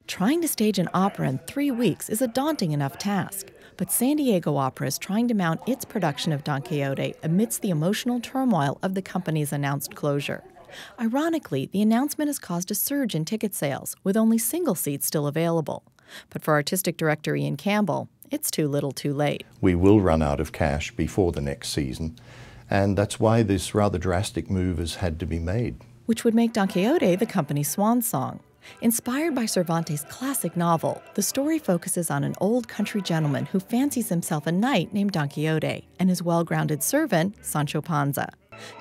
Trying to stage an opera in 3 weeks is a daunting enough task, but San Diego Opera is trying to mount its production of Don Quixote amidst the emotional turmoil of the company's announced closure. Ironically, the announcement has caused a surge in ticket sales, with only single seats still available. But for artistic director Ian Campbell, it's too little too late. We will run out of cash before the next season, and that's why this rather drastic move has had to be made. Which would make Don Quixote the company's swan song. Inspired by Cervantes' classic novel, the story focuses on an old country gentleman who fancies himself a knight named Don Quixote and his well-grounded servant, Sancho Panza.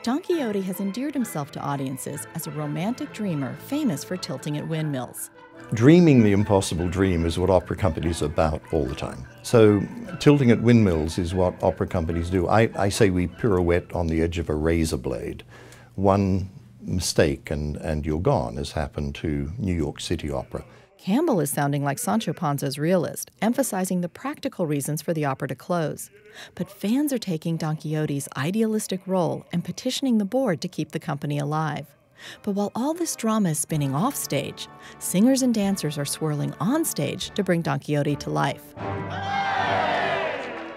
Don Quixote has endeared himself to audiences as a romantic dreamer famous for tilting at windmills. Dreaming the impossible dream is what opera companies are about all the time. So tilting at windmills is what opera companies do. I say we pirouette on the edge of a razor blade. One mistake and you're gone, as happened to New York City Opera. Campbell is sounding like Sancho Panza's realist, emphasizing the practical reasons for the opera to close. But fans are taking Don Quixote's idealistic role and petitioning the board to keep the company alive. But while all this drama is spinning off stage, singers and dancers are swirling on stage to bring Don Quixote to life.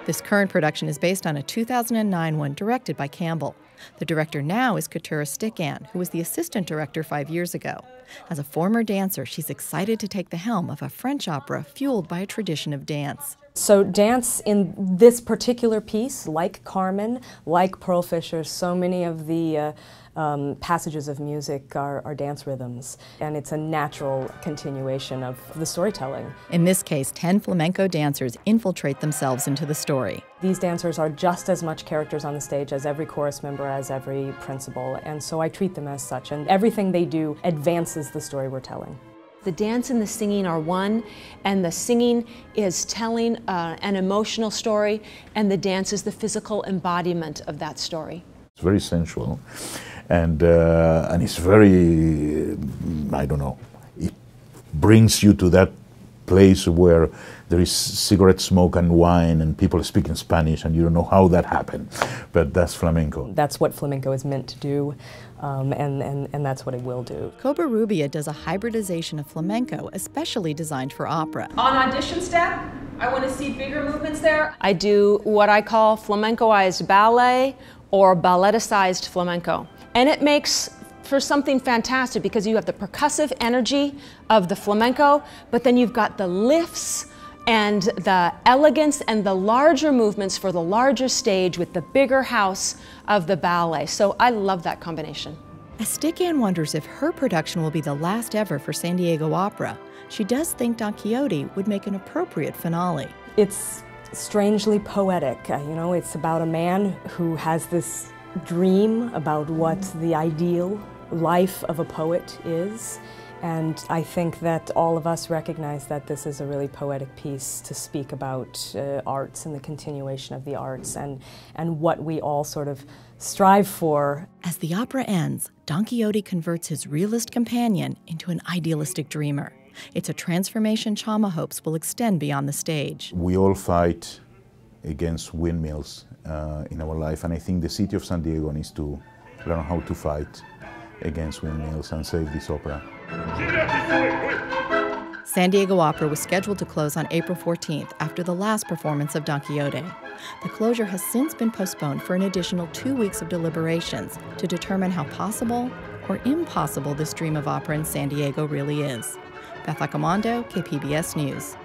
This current production is based on a 2009 one directed by Campbell. The director now is Keturah Stickan, who was the assistant director 5 years ago. As a former dancer, she's excited to take the helm of a French opera fueled by a tradition of dance. So dance in this particular piece, like Carmen, like Pearl Fisher, so many of the passages of music are dance rhythms, and it's a natural continuation of the storytelling. In this case, 10 flamenco dancers infiltrate themselves into the story. These dancers are just as much characters on the stage as every chorus member, as every principal, and so I treat them as such, and everything they do advances the story we're telling. The dance and the singing are one, and the singing is telling an emotional story, and the dance is the physical embodiment of that story. It's very sensual, and it's very, I don't know, it brings you to that place where there is cigarette smoke and wine and people speaking Spanish and you don't know how that happened, but that's flamenco. That's what flamenco is meant to do, and that's what it will do. Covarrubia does a hybridization of flamenco especially designed for opera. On audition step, I want to see bigger movements there. I do what I call flamencoized ballet or balleticized flamenco. And it makes for something fantastic because you have the percussive energy of the flamenco, but then you've got the lifts and the elegance and the larger movements for the larger stage with the bigger house of the ballet. So I love that combination. As Stickan wonders if her production will be the last ever for San Diego Opera, she does think Don Quixote would make an appropriate finale. It's strangely poetic. You know, it's about a man who has this dream about what the ideal life of a poet is. And I think that all of us recognize that this is a really poetic piece to speak about arts and the continuation of the arts and what we all sort of strive for. As the opera ends, Don Quixote converts his realist companion into an idealistic dreamer. It's a transformation Chama hopes will extend beyond the stage. We all fight against windmills in our life, and I think the city of San Diego needs to learn how to fight against windmills and save this opera. San Diego Opera was scheduled to close on April 14th after the last performance of Don Quixote. The closure has since been postponed for an additional 2 weeks of deliberations to determine how possible or impossible this dream of opera in San Diego really is. Beth Accomando, KPBS News.